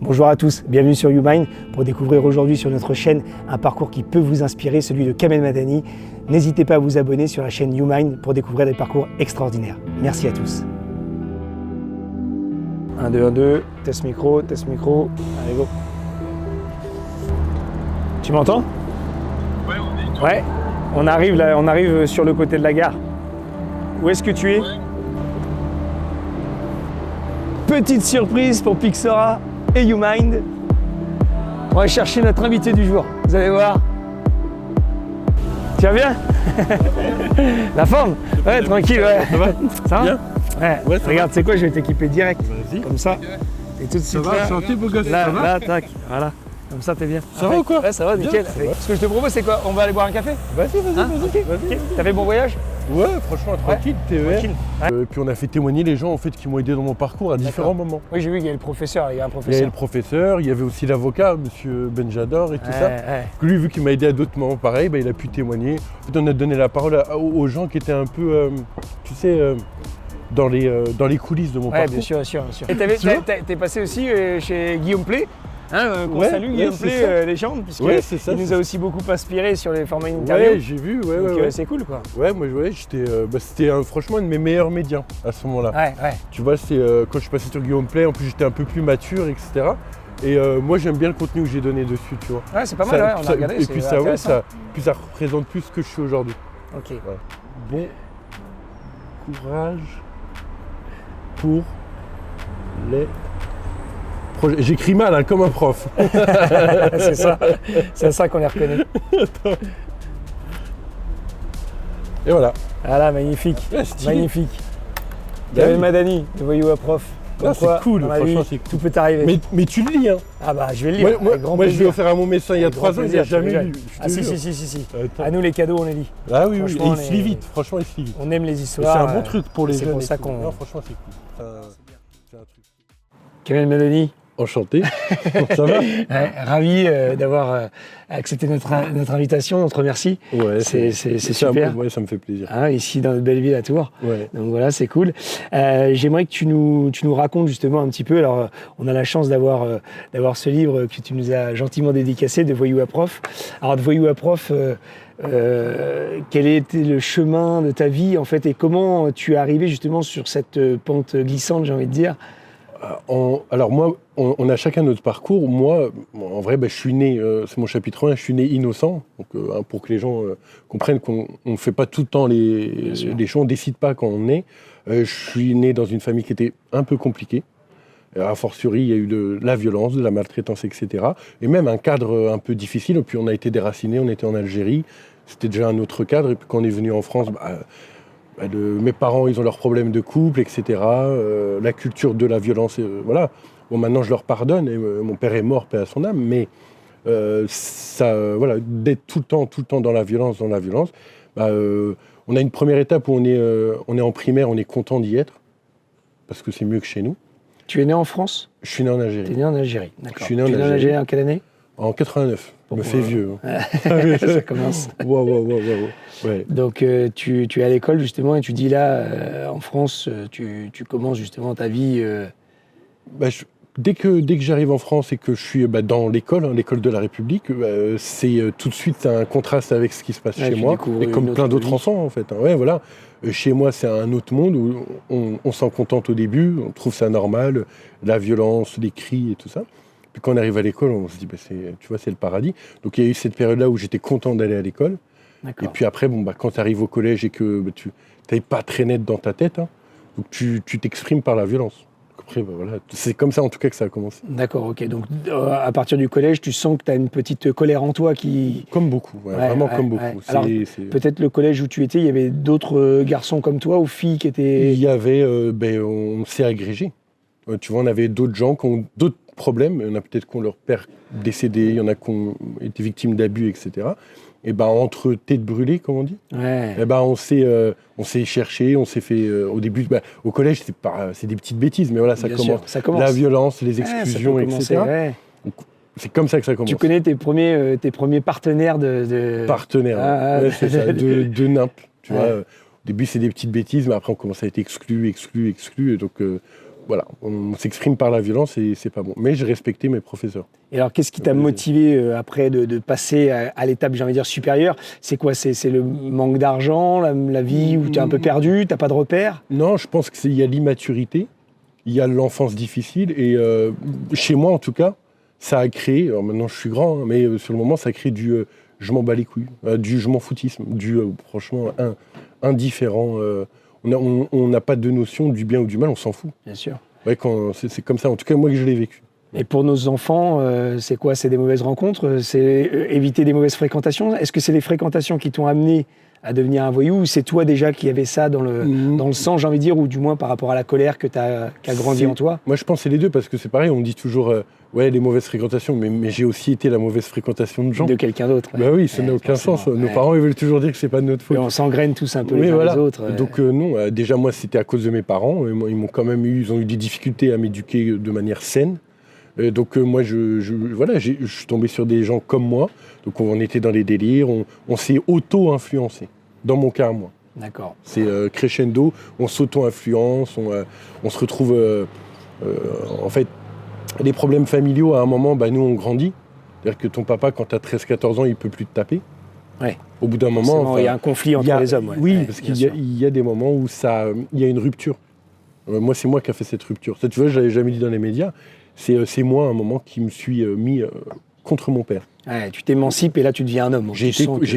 Bonjour à tous, bienvenue sur YouMind pour découvrir aujourd'hui sur notre chaîne un parcours qui peut vous inspirer, celui de Kamel Madani. N'hésitez pas à vous abonner sur la chaîne YouMind pour découvrir des parcours extraordinaires. Merci à tous. 1, 2, 1, 2, test micro, allez go. Tu m'entends? Ouais, on est. Ouais, on arrive là, on arrive sur le côté de la gare. Où est-ce que tu es? Petite surprise pour Pixora et YouMind. On va chercher notre invité du jour. Vous allez voir. Tu vas bien? La forme? Ouais, tranquille, ouais. Ça va? Ça va? Bien. Ouais, regarde, c'est quoi, je vais t'équiper direct. Vas-y. Comme ça. Et tout de suite Ça va, là. santé, beau gosse, Là, ça va? là, tac. Voilà. Comme ça, t'es bien. Ça va ou quoi? Ouais, ça va, nickel. Bien, ça va. Ce que je te propose, c'est quoi? On va aller boire un café? Vas-y, vas-y, Hein? vas-y. Ok. Vas-y. T'as fait bon voyage? Ouais, franchement, tranquille, TER. Tranquille. Ouais. Puis on a fait témoigner les gens en fait, qui m'ont aidé dans mon parcours à différents moments. Oui, j'ai vu qu'il y a le professeur, il y a un Il y avait professeur. le professeur, il y avait aussi l'avocat, monsieur Benjador et tout ça. Ouais. Lui, vu qu'il m'a aidé à d'autres moments pareils, il a pu témoigner. En fait, on a donné la parole aux gens qui étaient un peu, tu sais, dans les coulisses de mon Ouais, parcours. bien sûr, bien sûr. Et Tu vois t'es passé aussi chez Guillaume Play, qu'on Ouais, salue, ouais, Guillaume c'est Play, ça. légende, puisqu'il Ouais, c'est ça, nous c'est a ça. aussi beaucoup inspiré sur les formats interviews. Ouais, j'ai vu, ouais, Donc ouais. c'est cool, quoi. Ouais, moi, j'étais, c'était franchement un de mes meilleurs médias à ce moment-là. Ouais. Tu vois, c'est quand je suis passé sur Guillaume Play, en plus j'étais un peu plus mature, etc. Et moi j'aime bien le contenu que j'ai donné dessus, tu vois. Ouais, c'est pas mal, on a regardé. Et puis ça, ouais, intéressant. ça représente plus ce que je suis aujourd'hui. Ok. Voilà. Bon courage pour les projets. J'écris mal, hein, comme un prof. c'est ça qu'on les reconnaît. Et voilà. Voilà, magnifique. Ouais, stylé. Magnifique. Bah Kamel oui. Madani, de Voyou à Prof. Comme Ah, c'est quoi, cool, dans la franchement, vie, c'est cool. tout peut arriver. Mais tu le lis, hein. Ah bah, je vais le lire. Moi, avec grand je l'ai plaisir. offert à mon médecin il y a Avec grand 3 ans, il n'a plaisir, jamais tu lu. rigoles. Je te Ah si, jure. si. Attends. À nous les cadeaux, on les lit. Ah oui, et Franchement, il se lit vite, franchement il se lit vite. On aime les Et c'est histoires. un bon truc pour les c'est jeunes. pour et ça tout. qu'on. Non, franchement c'est cool. C'est un truc. Kamel Madani, Enchanté. Ça va? ravi d'avoir accepté notre invitation, notre merci. Ouais, C'est super. Ouais, ça me fait plaisir. Hein, ici dans notre belle ville à Tours. Ouais. Donc voilà, c'est cool. J'aimerais que tu nous racontes justement un petit peu. Alors, on a la chance d'avoir ce livre que tu nous as gentiment dédicacé, de Voyou à Prof. Alors, de Voyou à Prof, quel était le chemin de ta vie en fait et comment tu es arrivé justement sur cette pente glissante, j'ai envie de dire? Alors moi, on a chacun notre parcours. Moi, en vrai, je suis né, c'est mon chapitre 1, je suis né innocent. Donc, pour que les gens comprennent qu'on ne fait pas tout le temps les choses, on ne décide pas quand on est. Je suis né dans une famille qui était un peu compliquée. A fortiori, il y a eu de la violence, de la maltraitance, etc. Et même un cadre un peu difficile. Et puis on a été déracinés, on était en Algérie. C'était déjà un autre cadre. Et puis quand on est venu en France, mes parents, ils ont leurs problèmes de couple, etc. La culture de la violence, voilà. Bon, maintenant, je leur pardonne. Et mon père est mort, paix à son âme. Mais voilà, d'être tout le temps dans la violence. On a une première étape où on est en primaire, on est content d'y être. Parce que c'est mieux que chez nous. Tu es né en France? Je suis né en Algérie. Tu es né en Algérie, d'accord. Je suis né en Tu es né en Algérie. Algérie en quelle année? En 89. Je me fais vieux. Hein. Ça commence. Ouais. Donc tu es à l'école justement et tu dis là, en France, tu commences justement ta vie... Dès que j'arrive en France et que je suis dans l'école, l'école de la République, c'est tout de suite un contraste avec ce qui se passe chez moi. Et comme plein d'autres enfants en fait. Hein. Ouais, voilà. Chez moi, c'est un autre monde où on s'en contente au début, on trouve ça normal, la violence, les cris et tout ça. Puis quand on arrive à l'école, on se dit, c'est le paradis. Donc il y a eu cette période-là où j'étais content d'aller à l'école. D'accord. Et puis après, quand tu arrives au collège et que tu n'es pas très net dans ta tête, hein, donc tu t'exprimes par la violence. Après, voilà, c'est comme ça en tout cas que ça a commencé. D'accord, ok. Donc à partir du collège, tu sens que tu as une petite colère en toi qui... Comme beaucoup, vraiment comme beaucoup. Ouais. Alors, peut-être le collège où tu étais, il y avait d'autres garçons comme toi ou filles qui étaient... Il y avait, on s'est agrégé. Tu vois, on avait d'autres gens qui ont d'autres problèmes. Il y en a peut-être qui ont leur père décédé, il y en a qui ont été victimes d'abus, etc. Et entre têtes brûlées, comme on dit, on s'est cherché, on s'est fait au début, au collège c'est des petites bêtises, mais voilà, ça commence. La violence, les exclusions, etc. Donc, c'est comme ça que ça commence. Tu connais tes premiers partenaires de... Partenaires, c'est ça, de nimp. Tu vois, au début c'est des petites bêtises, mais après on commence à être exclu, et donc voilà, on s'exprime par la violence et c'est pas bon. Mais j'ai respecté mes professeurs. Et alors, qu'est-ce qui t'a motivé après de passer à l'étape, j'ai envie de dire, supérieure? C'est quoi? C'est le manque d'argent, la vie où tu es un peu perdu, tu n'as pas de repères? Non, je pense qu'il y a l'immaturité, il y a l'enfance difficile. Et chez moi, en tout cas, ça a créé, alors maintenant je suis grand, hein, mais sur le moment, ça a créé du je m'en bats les couilles, du je m'en foutisme, du franchement indifférent. On n'a pas de notion du bien ou du mal, on s'en fout. Bien sûr. Ouais, c'est comme ça, en tout cas, moi, que je l'ai vécu. Et pour nos enfants, c'est quoi? C'est des mauvaises rencontres? C'est éviter des mauvaises fréquentations? Est-ce que c'est les fréquentations qui t'ont amené à devenir un voyou, ou c'est toi déjà qui avais ça dans le sang, j'ai envie de dire, ou du moins par rapport à la colère qui a grandi en toi? Moi, je pense que c'est les deux, parce que c'est pareil, on dit toujours, ouais, les mauvaises fréquentations, mais j'ai aussi été la mauvaise fréquentation de gens. De quelqu'un d'autre. Bah oui, ça n'a aucun sens. Nos parents, ils veulent toujours dire que c'est pas de notre faute. Et on s'engraine tous un peu les uns les autres. Donc non, déjà moi, c'était à cause de mes parents. Ils m'ont quand même ils ont eu des difficultés à m'éduquer de manière saine. Donc moi, je suis tombé sur des gens comme moi. Donc on était dans les délires, on s'est auto-influencé. Dans mon cas, moi. D'accord. C'est crescendo, on s'auto-influence, on se retrouve... en fait, les problèmes familiaux, à un moment, nous, on grandit. C'est-à-dire que ton papa, quand tu as 13-14 ans, il ne peut plus te taper. Ouais. Au bout d'un moment... il y a un conflit entre les hommes. Ouais. Oui, parce qu'il y a des moments où il y a une rupture. Moi, c'est moi qui ai fait cette rupture. Ça, tu vois, je ne l'avais jamais dit dans les médias. C'est moi, à un moment, qui me suis mis contre mon père. Ouais, tu t'émancipes et là, tu deviens un homme. J'ai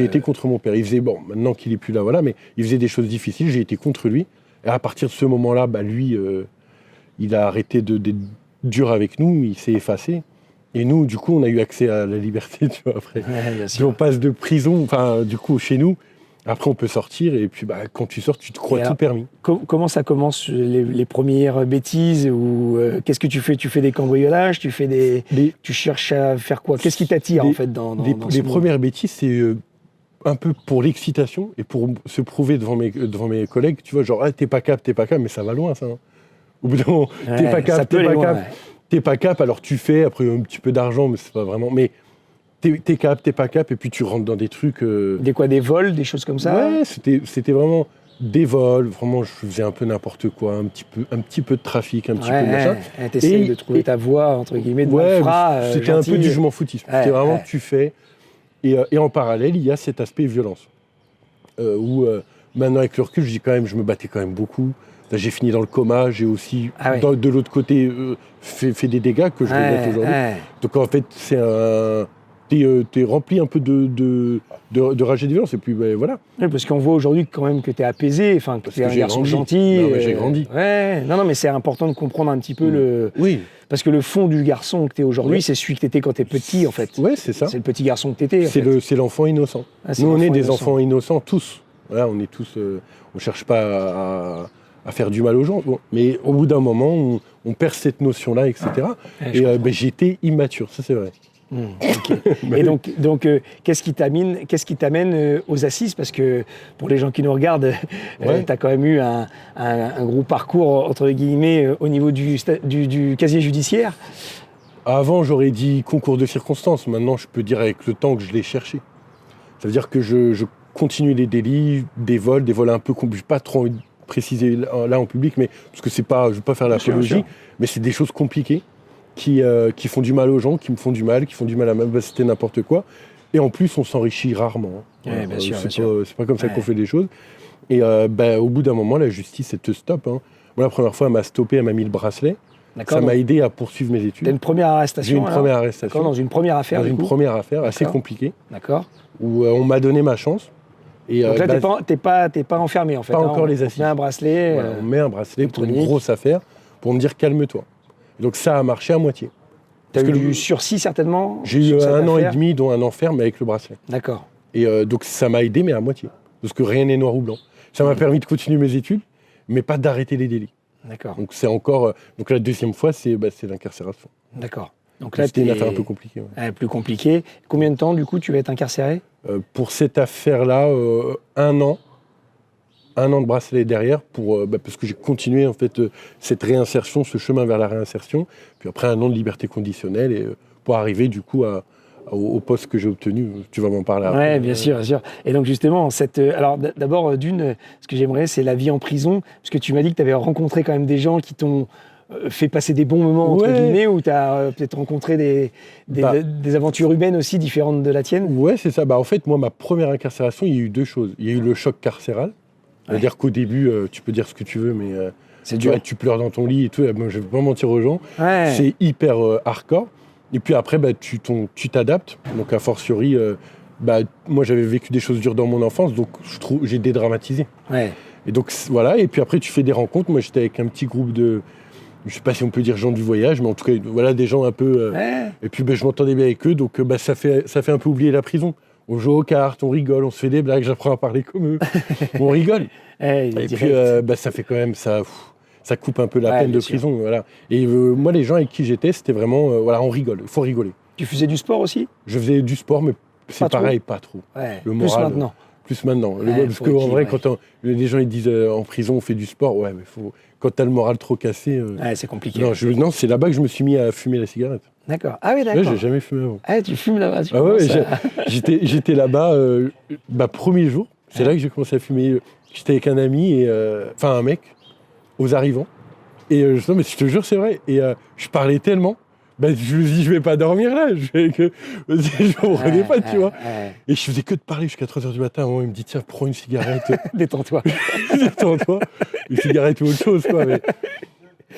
été contre mon père. Il faisait, maintenant qu'il n'est plus là, voilà, mais il faisait des choses difficiles. J'ai été contre lui. Et à partir de ce moment-là, lui, il a arrêté d'être dur avec nous. Il s'est effacé. Et nous, du coup, on a eu accès à la liberté, tu vois, après. Ouais, bien sûr. On passe de prison, du coup, chez nous. Après, on peut sortir, et puis quand tu sors, tu te crois tout permis. Comment ça commence les premières bêtises ou qu'est-ce que tu fais? Tu fais des cambriolages? Tu cherches à faire quoi? Qu'est-ce qui t'attire en fait dans les premières bêtises, c'est un peu pour l'excitation et pour se prouver devant mes collègues. Tu vois, genre, t'es pas cap, mais ça va loin, ça. Hein. Au bout d'un moment, t'es pas cap, alors tu fais, après un petit peu d'argent, mais c'est pas vraiment... Mais t'es pas cap, et puis tu rentres dans des trucs... Des vols, des choses comme ça? Ouais, c'était vraiment des vols, vraiment, je faisais un peu n'importe quoi, un petit peu de trafic, un petit peu de machin. T'essayes de trouver ta voie, entre guillemets, de malfrat, c'était un peu du je m'en foutisme. C'était vraiment tu fais. Et en parallèle, il y a cet aspect violence. Où, maintenant, avec le recul, je dis quand même, je me battais quand même beaucoup. Là, j'ai fini dans le coma, j'ai aussi, de l'autre côté, fait des dégâts que je regrette aujourd'hui. Donc en fait, c'est un... T'es rempli un peu de rage et de violence, et puis voilà. Oui, parce qu'on voit aujourd'hui quand même que t'es apaisé, que t'es un garçon gentil. Non, mais j'ai grandi. Non, mais c'est important de comprendre un petit peu Oui. Parce que le fond du garçon que t'es aujourd'hui, c'est celui que t'étais quand t'es petit, en fait. Ouais, c'est ça. C'est le petit garçon que t'étais. C'est l'enfant innocent. Nous, on est des enfants innocents, tous. Voilà, on est tous... on cherche pas à faire du mal aux gens. Bon, mais au bout d'un moment, on perd cette notion-là, etc. Et j'étais immature, ça c'est vrai. Okay. Et donc qu'est-ce qui t'amène aux assises? Parce que pour les gens qui nous regardent, tu as quand même eu un gros parcours, entre guillemets, au niveau du casier judiciaire. Avant, j'aurais dit concours de circonstances. Maintenant, je peux dire avec le temps que je l'ai cherché. Ça veut dire que je continue les délits, des vols un peu qu'on ne pas trop envie de préciser là en public, mais parce que c'est pas, je ne veux pas faire l'apologie, mais c'est des choses compliquées. Qui font du mal aux gens, qui me font du mal, qui font du mal à ma c'était n'importe quoi. Et en plus, on s'enrichit rarement. Ouais, bien sûr. C'est pas comme ça qu'on fait les choses. Et au bout d'un moment, la justice, elle te stoppe. Hein. Moi, la première fois, elle m'a stoppé, elle m'a mis le bracelet. Ça m'a aidé à poursuivre mes études. T'as une première arrestation? J'ai une première arrestation. Dans une première affaire? Dans une première affaire, assez compliquée. D'accord. Où on m'a donné ma chance. Et donc là, t'es pas enfermé, en fait. Pas encore les assises. On met un bracelet. Voilà, on met un bracelet pour une grosse affaire, pour me dire calme-toi. Donc ça a marché à moitié. T'as eu du sursis certainement? J'ai eu 1 an et demi, dont un enfer, mais avec le bracelet. D'accord. Et donc ça m'a aidé, mais à moitié. Parce que rien n'est noir ou blanc. Ça m'a permis de continuer mes études, mais pas d'arrêter les délits. D'accord. Donc c'est encore... donc la deuxième fois, c'est l'incarcération. D'accord. Donc là, c'était une affaire un peu compliquée. Plus compliquée. Combien de temps, du coup, tu vas être incarcéré? Pour cette affaire-là, 1 an. 1 an de bracelet derrière parce que j'ai continué en fait cette réinsertion, ce chemin vers la réinsertion, puis après 1 an de liberté conditionnelle et pour arriver du coup au poste que j'ai obtenu. Tu vas m'en parler après. Oui, bien sûr. Et donc justement, alors d'abord ce que j'aimerais, c'est la vie en prison, parce que tu m'as dit que tu avais rencontré quand même des gens qui t'ont fait passer des bons moments, entre guillemets, où tu as peut-être rencontré des aventures humaines aussi différentes de la tienne? Ouais, c'est ça. En fait, moi, ma première incarcération, il y a eu 2 choses. Il y a eu le choc carcéral. C'est-à-dire qu'au début, tu peux dire ce que tu veux, mais c'est dur. Tu pleures dans ton lit et tout. Je vais pas mentir aux gens. Ouais. C'est hyper hardcore. Et puis après, tu t'adaptes. Donc, a fortiori, moi, j'avais vécu des choses dures dans mon enfance, donc j'ai dédramatisé. Ouais. Et donc, voilà. Et puis après, tu fais des rencontres. Moi, j'étais avec un petit groupe de... Je sais pas si on peut dire gens du voyage, mais en tout cas, voilà, des gens un peu... Et puis, je m'entendais bien avec eux. Donc, ça fait un peu oublier la prison. On joue aux cartes, on rigole, on se fait des blagues, j'apprends à parler comme eux. On rigole. Et puis, ça fait quand même... Ça coupe un peu la peine de prison. Voilà. Et moi, les gens avec qui j'étais, c'était vraiment... on rigole, il faut rigoler. Tu faisais du sport aussi? Je faisais du sport, mais c'est pareil, pas trop. Ouais. Le moral, plus maintenant. Parce qu'en vrai, quand les gens ils disent en prison, on fait du sport, mais quand t'as le moral trop cassé... c'est compliqué. Non, c'est là-bas que je me suis mis à fumer la cigarette. D'accord. Ah oui, d'accord. J'ai jamais fumé avant. Ah, tu fumes là-bas? J'étais là-bas, premier jour. C'est là que j'ai commencé à fumer. J'étais avec un ami, un mec, aux arrivants. Et mais je te jure, c'est vrai. Et je parlais tellement, je me suis dit, je vais pas dormir là. Je me prenais pas, tu vois. Et je faisais que de parler jusqu'à 3h du matin. À un moment, il me dit, tiens, prends une cigarette. Détends-toi. Détends-toi. Une cigarette ou autre chose, quoi.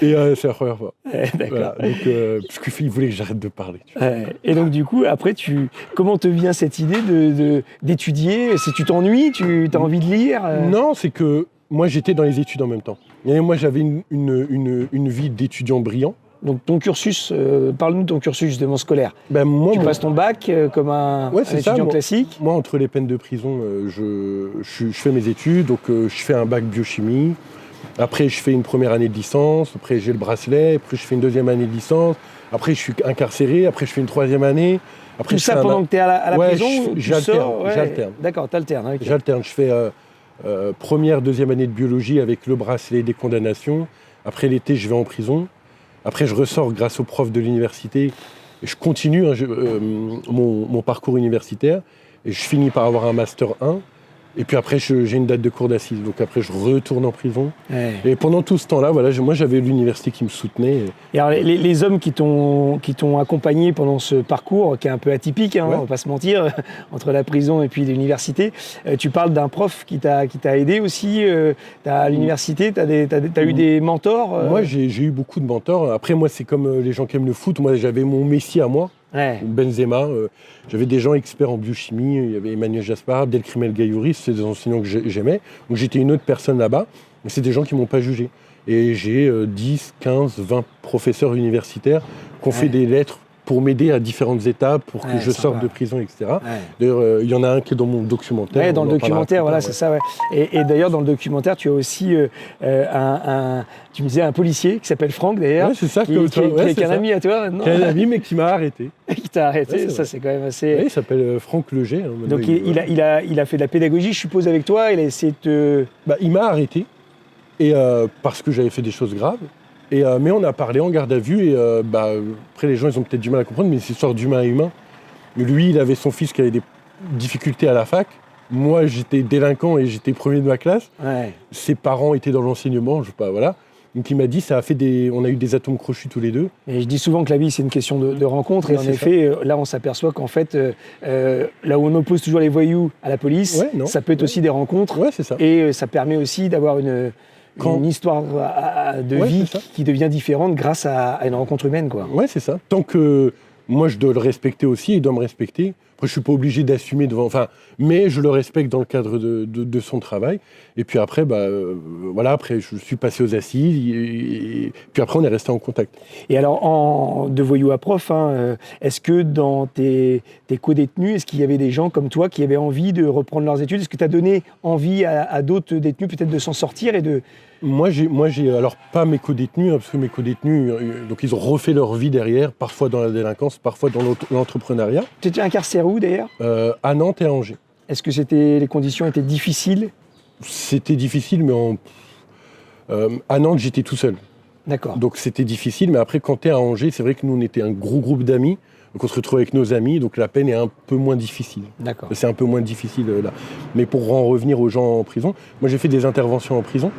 Et c'est la première fois. D'accord. Voilà, donc, parce qu'il voulait que j'arrête de parler. Tu vois. Et donc, du coup, après, comment te vient cette idée d'étudier? Si tu t'ennuies, tu as envie de lire? Non, c'est que moi, j'étais dans les études en même temps. Et moi, j'avais une vie d'étudiant brillant. Donc, ton cursus, parle-nous de ton cursus justement scolaire. Tu passes ton bac comme un étudiant classique? Moi, entre les peines de prison, je fais mes études. Donc, je fais un bac biochimie. Après, je fais une première année de licence. Après, j'ai le bracelet. Après, je fais une deuxième année de licence. Après, je suis incarcéré. Après, je fais une troisième année. Après, tout ça pendant que tu es à la prison? J'alterne. D'accord, t'alternes. Okay. J'alterne. Je fais première, deuxième année de biologie avec le bracelet des condamnations. Après, l'été, je vais en prison. Après, je ressors grâce aux profs de l'université. Et je continue mon parcours universitaire. Et je finis par avoir un Master 1. Et puis après, j'ai une date de cour d'assises. Donc après, je retourne en prison. Et pendant tout ce temps-là, moi, j'avais l'université qui me soutenait. Et alors, les hommes qui t'ont accompagné pendant ce parcours, qui est un peu atypique, on va pas se mentir, entre la prison et puis l'université, tu parles d'un prof qui t'a aidé aussi à l'université, t'as eu des mentors? Moi, j'ai eu beaucoup de mentors. Après, moi, c'est comme les gens qui aiment le foot. Moi, j'avais mon Messi à moi. Benzema, j'avais des gens experts en biochimie, il y avait Emmanuel Jaspar, Abdelkrim El Gayouri, c'est des enseignants que j'aimais. Donc j'étais une autre personne là-bas, mais c'est des gens qui ne m'ont pas jugé. Et j'ai 10, 15, 20 professeurs universitaires qui ont fait des lettres pour m'aider à différentes étapes, pour que je sorte de prison, etc. D'ailleurs, il y en a un qui est dans mon documentaire. Dans le documentaire, voilà, c'est ça. Et d'ailleurs, dans le documentaire, tu as aussi tu me disais un policier qui s'appelle Franck, d'ailleurs. Oui, c'est ça. Qui est un ami à toi, non? Qui est un ami, mais qui m'a arrêté. Qui t'a arrêté, ça c'est quand même assez... Oui, il s'appelle Franck Leger. Donc il a fait de la pédagogie, je suppose, avec toi. Il a essayé de te... il m'a arrêté, parce que j'avais fait des choses graves. Mais on a parlé en garde à vue et après les gens ils ont peut-être du mal à comprendre, mais c'est une histoire d'humain à humain. Lui, il avait son fils qui avait des difficultés à la fac. Moi, j'étais délinquant et j'étais premier de ma classe. Ses parents étaient dans l'enseignement, voilà. Donc il m'a dit, on a eu des atomes crochus tous les deux. Et je dis souvent que la vie c'est une question de rencontre. Et en effet, là on s'aperçoit qu'en fait, là où on oppose toujours les voyous à la police, ça peut être aussi des rencontres. C'est ça. Et ça permet aussi d'avoir une histoire de vie qui devient différente grâce à une rencontre humaine, quoi. Ouais, c'est ça. Tant que moi, je dois le respecter aussi, il doit me respecter. Après, je suis pas obligé d'assumer devant... mais je le respecte dans le cadre de son travail. Et puis après, après, je suis passé aux assises. Et puis après, on est resté en contact. Et alors, de voyou à prof, est-ce que dans tes co-détenus, est-ce qu'il y avait des gens comme toi qui avaient envie de reprendre leurs études? Est-ce que tu as donné envie à d'autres détenus peut-être de s'en sortir et de... Moi, j'ai alors pas mes co-détenus, parce que mes co-détenus, donc ils ont refait leur vie derrière, parfois dans la délinquance, parfois dans l'entrepreneuriat. Tu étais incarcéré où d'ailleurs? À Nantes et à Angers. Est-ce que les conditions étaient difficiles? C'était difficile, mais à Nantes, j'étais tout seul. D'accord. Donc c'était difficile, mais après, quand tu es à Angers, c'est vrai que nous, on était un gros groupe d'amis, donc on se retrouve avec nos amis, donc la peine est un peu moins difficile. D'accord. C'est un peu moins difficile là. Mais pour en revenir aux gens en prison, moi j'ai fait des interventions en prison.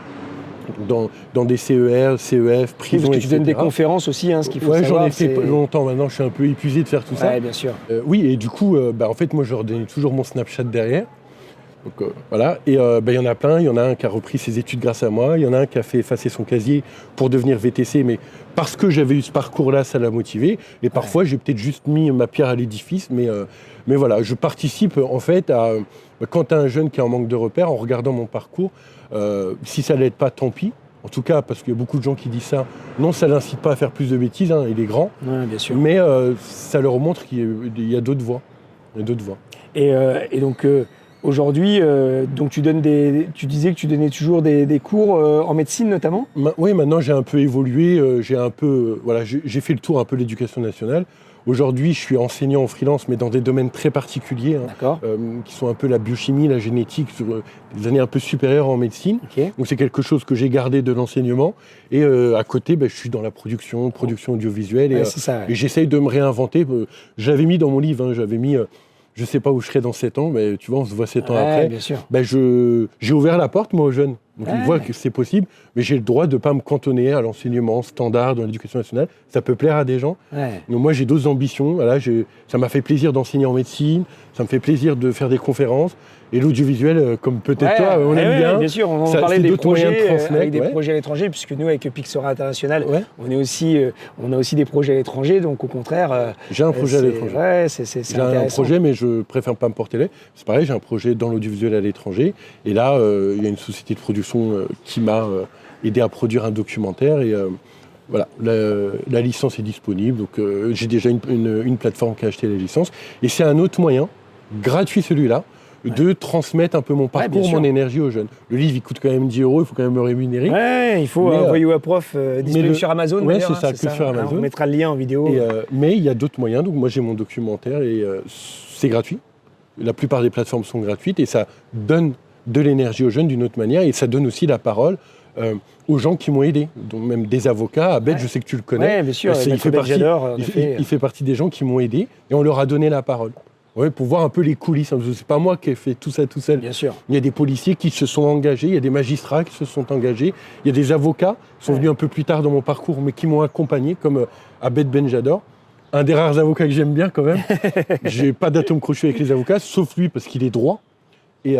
dans des CER, CEF, prisons, parce que etc. tu donnes des conférences aussi, ce qu'il faut savoir. J'en ai fait longtemps maintenant, je suis un peu épuisé de faire tout ça. Ouais, bien sûr. Oui, et du coup, en fait, moi, je leur donnais toujours mon Snapchat derrière. Donc voilà, et il y en a plein, il y en a un qui a repris ses études grâce à moi, il y en a un qui a fait effacer son casier pour devenir VTC, mais parce que j'avais eu ce parcours-là, ça l'a motivé, et parfois j'ai peut-être juste mis ma pierre à l'édifice, mais voilà, je participe en fait à, quand tu as un jeune qui est en manque de repères, en regardant mon parcours, si ça ne l'aide pas, tant pis, en tout cas, parce qu'il y a beaucoup de gens qui disent ça, non, ça ne l'incite pas à faire plus de bêtises, il est grand, bien sûr. Mais ça leur montre qu'il y a d'autres voies. Et donc... Aujourd'hui, donc tu disais que tu donnais toujours des cours en médecine notamment ? Oui, maintenant j'ai un peu évolué, j'ai fait le tour un peu de l'éducation nationale. Aujourd'hui, je suis enseignant en freelance, mais dans des domaines très particuliers, qui sont un peu la biochimie, la génétique, sur des années un peu supérieures en médecine. Okay. Donc c'est quelque chose que j'ai gardé de l'enseignement. Et à côté, je suis dans la production audiovisuelle. Et j'essaye de me réinventer. J'avais mis dans mon livre, j'avais mis... je ne sais pas où je serai dans 7 ans, mais tu vois, on se voit 7 ans après. Bien sûr. J'ai ouvert la porte, moi, aux jeunes. Donc, ils voient que c'est possible, mais j'ai le droit de ne pas me cantonner à l'enseignement standard dans l'éducation nationale. Ça peut plaire à des gens. Donc, moi, j'ai d'autres ambitions. Voilà, ça m'a fait plaisir d'enseigner en médecine. Ça me fait plaisir de faire des conférences. Et l'audiovisuel, comme peut-être toi, on aime bien. Bien sûr, on parlait des projets avec des projets à l'étranger, puisque nous, avec Pixora International, on a aussi des projets à l'étranger. Donc, au contraire... j'ai un projet à l'étranger. Ouais, c'est j'ai un projet, mais je préfère pas me porter l'œil. C'est pareil, j'ai un projet dans l'audiovisuel à l'étranger. Et là, il y a une société de production qui m'a aidé à produire un documentaire. Et voilà, la licence est disponible. Donc, j'ai déjà une plateforme qui a acheté la licence. Et c'est un autre moyen, gratuit celui-là, de transmettre un peu mon parcours, mon énergie aux jeunes. Le livre, il coûte quand même 10 €, il faut quand même me rémunérer. Ouais, il faut Voyou à Prof, disponible sur Amazon. Ouais, c'est ça, sur Amazon. On mettra le lien en vidéo. Mais il y a d'autres moyens. Donc moi, j'ai mon documentaire et c'est gratuit. La plupart des plateformes sont gratuites et ça donne de l'énergie aux jeunes d'une autre manière et ça donne aussi la parole aux gens qui m'ont aidé. Donc même des avocats, Abed, je sais que tu le connais. Oui, bien sûr, il fait partie des gens qui m'ont aidé et on leur a donné la parole. Ouais, pour voir un peu les coulisses. C'est pas moi qui ai fait tout ça tout seul. Bien sûr. Il y a des policiers qui se sont engagés, il y a des magistrats qui se sont engagés, il y a des avocats qui sont venus un peu plus tard dans mon parcours, mais qui m'ont accompagné, comme Abed Benjador, un des rares avocats que j'aime bien quand même. J'ai pas d'atome crochu avec les avocats, sauf lui parce qu'il est droit. Et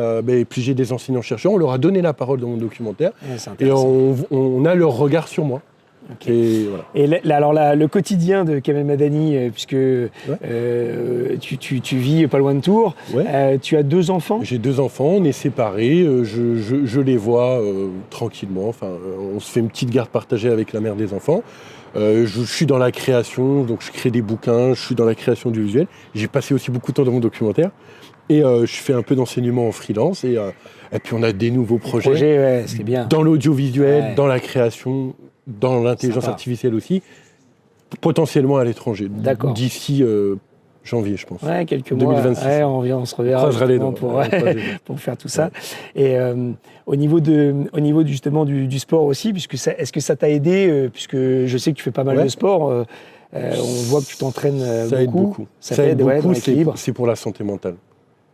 puis j'ai des enseignants-chercheurs, on leur a donné la parole dans mon documentaire. Et on a leur regard sur moi. Okay. Et voilà. Le quotidien de Kamel Madani, puisque tu vis pas loin de Tours, tu as 2 enfants ? J'ai 2 enfants, on est séparés, je les vois tranquillement, on se fait une petite garde partagée avec la mère des enfants. Je suis dans la création, donc je crée des bouquins, je suis dans la création du visuel. J'ai passé aussi beaucoup de temps dans mon documentaire. Et je fais un peu d'enseignement en freelance. Et puis on a des nouveaux projets ce qui est bien. Dans l'audiovisuel, dans la création, dans l'intelligence artificielle aussi, potentiellement à l'étranger. D'accord. D'ici janvier, je pense. Ouais, quelques 2026. mois. On se reverra pour faire tout ça. Et au niveau justement du sport aussi, est-ce que ça t'a aidé, puisque je sais que tu fais pas mal de sport. On voit que tu t'entraînes ça aide beaucoup. Ça aide beaucoup. C'est pour la santé mentale.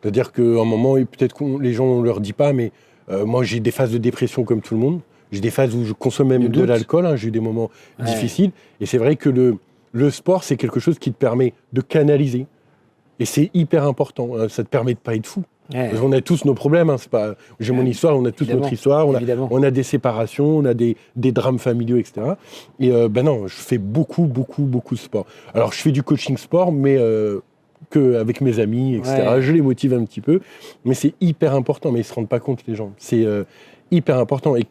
C'est-à-dire qu'à un moment, peut-être que les gens ne leur disent pas, mais moi j'ai des phases de dépression comme tout le monde. J'ai des phases où je consomme même de l'alcool, j'ai eu des moments difficiles. Et c'est vrai que le sport, c'est quelque chose qui te permet de canaliser. Et c'est hyper important. Ça te permet de ne pas être fou. On a tous nos problèmes. J'ai mon histoire, on a tous notre histoire. On a des séparations, on a des drames familiaux, etc. Et non, je fais beaucoup de sport. Alors, je fais du coaching sport, mais qu'avec mes amis, etc. Je les motive un petit peu. Mais c'est hyper important. Mais ils ne se rendent pas compte, les gens. C'est hyper important. Et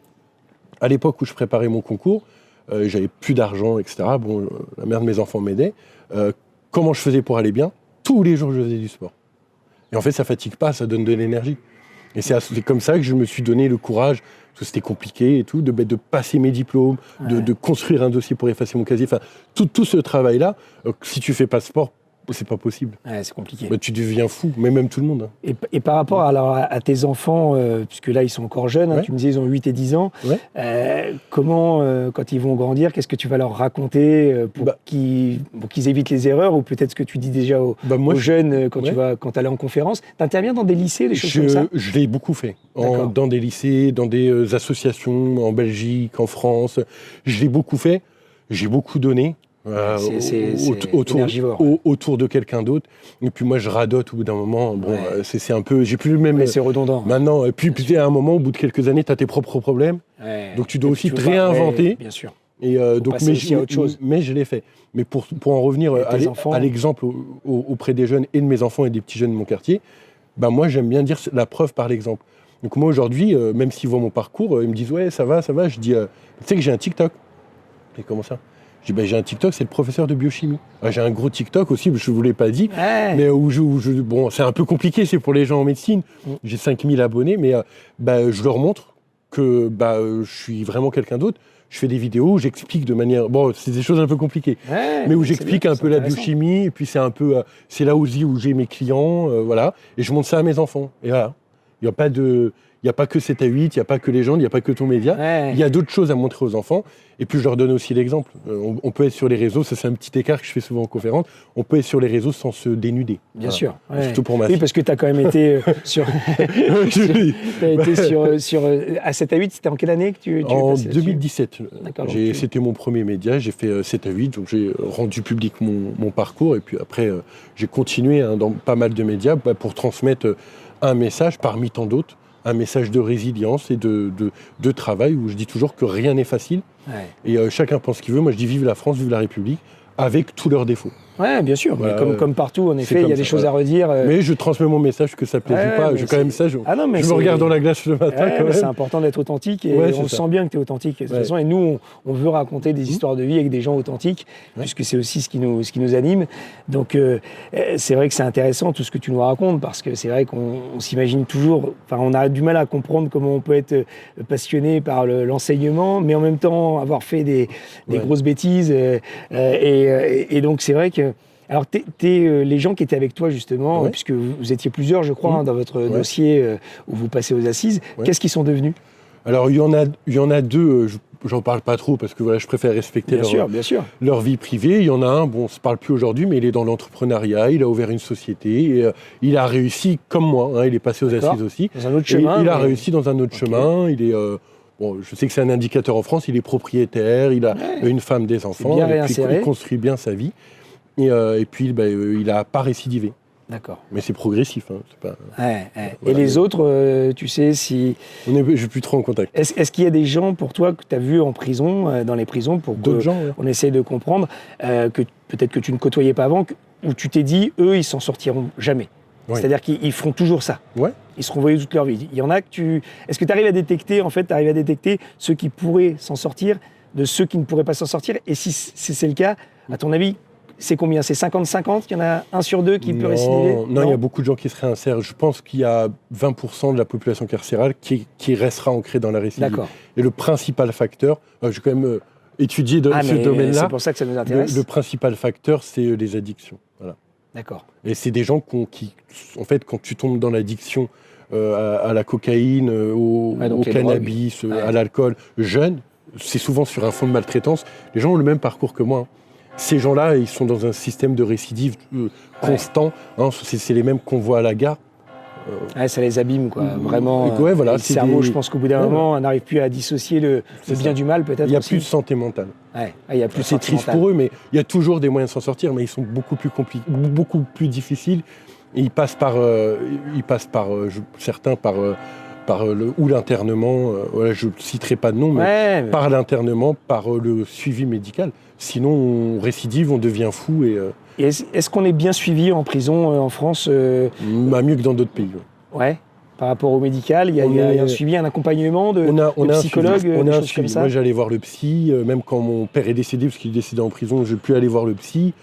à l'époque où je préparais mon concours, j'avais plus d'argent, etc. Bon, la mère de mes enfants m'aidait. Comment je faisais pour aller bien ? Tous les jours, je faisais du sport. Et en fait, ça fatigue pas, ça donne de l'énergie. Et c'est comme ça que je me suis donné le courage, parce que c'était compliqué et tout, de passer mes diplômes, de construire un dossier pour effacer mon casier. Enfin, tout ce travail-là, si tu fais pas de sport, c'est pas possible. Ouais, c'est compliqué. Bah, tu deviens fou, mais même tout le monde. Et par rapport à tes enfants, puisque là, ils sont encore jeunes, Ouais. tu me disais, ils ont 8 et 10 ans, Ouais. comment, quand ils vont grandir, qu'est-ce que tu vas leur raconter pour qu'ils évitent les erreurs, ou peut-être ce que tu dis déjà aux jeunes quand tu allais en conférence. Tu interviens dans des lycées, des choses comme ça? Je l'ai beaucoup fait. Dans des lycées, dans des associations, en Belgique, en France. Je l'ai beaucoup fait. J'ai beaucoup donné. C'est autour de quelqu'un d'autre. Et puis moi, je radote au bout d'un moment. Bon, c'est un peu... J'ai plus le même... Mais c'est redondant. Maintenant, et puis à un moment, au bout de quelques années, tu as tes propres problèmes. Donc tu dois aussi te réinventer. Bien sûr. Et donc, mais je l'ai fait. Mais pour en revenir à l'exemple auprès des jeunes et de mes enfants et des petits jeunes de mon quartier, bah moi, j'aime bien dire la preuve par l'exemple. Donc moi, aujourd'hui, même s'ils voient mon parcours, ils me disent « Ouais, ça va. » Je dis « Tu sais que j'ai un TikTok ?» Et comment ça ? Je dis, j'ai un TikTok, c'est le professeur de biochimie. J'ai un gros TikTok aussi, je ne vous l'ai pas dit, mais bon, c'est un peu compliqué, c'est pour les gens en médecine. J'ai 5000 abonnés, mais je leur montre que je suis vraiment quelqu'un d'autre. Je fais des vidéos où j'explique de manière... Bon, c'est des choses un peu compliquées, mais où j'explique un peu la biochimie, et puis c'est là aussi où j'ai mes clients, voilà, et je montre ça à mes enfants. Et voilà, il n'y a pas de... Il n'y a pas que 7 à 8, il n'y a pas que les gens, il n'y a pas que ton média. Il y a d'autres choses à montrer aux enfants. Et puis, je leur donne aussi l'exemple. On peut être sur les réseaux, ça c'est un petit écart que je fais souvent en conférence, on peut être sur les réseaux sans se dénuder. Bien sûr. Surtout pour ma fille. Oui, parce que tu as quand même été sur... à 7 à 8, c'était en quelle année que tu es En passé 2017. C'était mon premier média, j'ai fait 7 à 8, donc j'ai rendu public mon parcours. Et puis après, j'ai continué dans pas mal de médias pour transmettre un message parmi tant d'autres. Un message de résilience et de travail où je dis toujours que rien n'est facile. Et chacun pense ce qu'il veut. Moi, je dis vive la France, vive la République, avec tous leurs défauts. Oui, bien sûr. Mais comme partout, en effet, il y a des choses à redire. Mais je transmets mon message, que ça plaise ou pas. Je me regarde dans la glace le matin. C'est important d'être authentique et on le sent bien que tu es authentique. De toute façon, et nous, on veut raconter des histoires de vie avec des gens authentiques, puisque c'est aussi ce qui nous anime. Donc, c'est vrai que c'est intéressant tout ce que tu nous racontes, parce que c'est vrai qu'on s'imagine toujours... Enfin, on a du mal à comprendre comment on peut être passionné par l'enseignement, mais en même temps avoir fait des grosses bêtises. Et donc, c'est vrai que... Alors, les gens qui étaient avec toi, justement, puisque vous étiez plusieurs, je crois, dans votre dossier où vous passez aux assises, qu'est-ce qu'ils sont devenus ? Alors, il y en a deux, j'en parle pas trop, parce que je préfère respecter leur vie privée. Il y en a un, on ne se parle plus aujourd'hui, mais il est dans l'entrepreneuriat, il a ouvert une société, et il a réussi comme moi, il est passé aux assises aussi. Dans un autre chemin. Il a réussi dans un autre chemin, il est... je sais que c'est un indicateur en France, il est propriétaire, il a une femme, des enfants, et puis il construit bien sa vie. Et puis, il n'a pas récidivé. D'accord. Mais c'est progressif. C'est pas, Et les autres, tu sais si... Je ne suis plus trop en contact. Est-ce qu'il y a des gens pour toi que tu as vus en prison, dans les prisons, pour qu'on essaye de comprendre, que peut-être que tu ne côtoyais pas avant, où tu t'es dit, eux, ils s'en sortiront jamais. C'est-à-dire qu'ils feront toujours ça. Ils seront voyés toute leur vie. Il y en a que tu... Est-ce que tu arrives à détecter, ceux qui pourraient s'en sortir de ceux qui ne pourraient pas s'en sortir? Et si c'est le cas, à ton avis, c'est combien? C'est 50-50? Il y en a 1 sur 2 qui peut récidiver? Non, il y a beaucoup de gens qui se réinsèrent. Je pense qu'il y a 20% de la population carcérale qui restera ancrée dans la récidive. D'accord. Et le principal facteur, j'ai quand même étudié ce domaine-là. C'est pour ça que ça nous intéresse. Le principal facteur, c'est les addictions. Voilà. D'accord. Et c'est des gens qui, en fait, quand tu tombes dans l'addiction à la cocaïne, au cannabis, à l'alcool, jeunes, c'est souvent sur un fond de maltraitance. Les gens ont le même parcours que moi. Ces gens-là, ils sont dans un système de récidive constant. C'est les mêmes qu'on voit à la gare. Ça les abîme, quoi. Vraiment. Voilà, le cerveau, je pense qu'au bout d'un moment, on n'arrive plus à dissocier le bien du mal, peut-être. Il n'y a plus de santé mentale. C'est triste pour eux, mais il y a toujours des moyens de s'en sortir, mais ils sont beaucoup plus difficiles. Et ils passent par certains par l'internement. Je ne citerai pas de nom, mais par l'internement, par le suivi médical. Sinon, on récidive, on devient fou. Et est-ce qu'on est bien suivi en prison en France mieux que dans d'autres pays. Ouais. Par rapport au médical, il y a un suivi, un accompagnement de psychologue, on a un choses suivi. comme ça. Moi, j'allais voir le psy, même quand mon père est décédé, parce qu'il est décédé en prison, je pu aller voir le psy.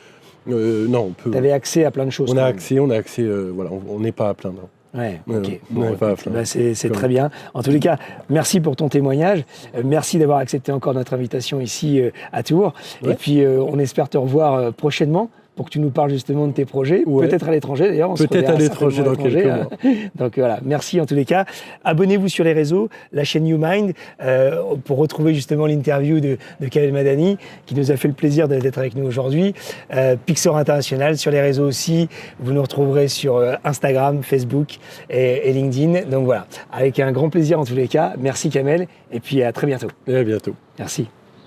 Non, on peut. Tu avais accès à plein de choses. On a accès. Voilà, on n'est pas à plaindre. C'est très bien. En tous les cas, merci pour ton témoignage. Merci d'avoir accepté encore notre invitation ici à Tours. Et puis, on espère te revoir prochainement pour que tu nous parles justement de tes projets, peut-être à l'étranger d'ailleurs. Peut-être à l'étranger dans quelques mois. Donc voilà, merci en tous les cas. Abonnez-vous sur les réseaux, la chaîne YouMind, pour retrouver justement l'interview de Kamel Madani, qui nous a fait le plaisir d'être avec nous aujourd'hui. Pixor International sur les réseaux aussi. Vous nous retrouverez sur Instagram, Facebook et LinkedIn. Donc voilà, avec un grand plaisir en tous les cas. Merci Kamel, et puis à très bientôt. Et à bientôt. Merci.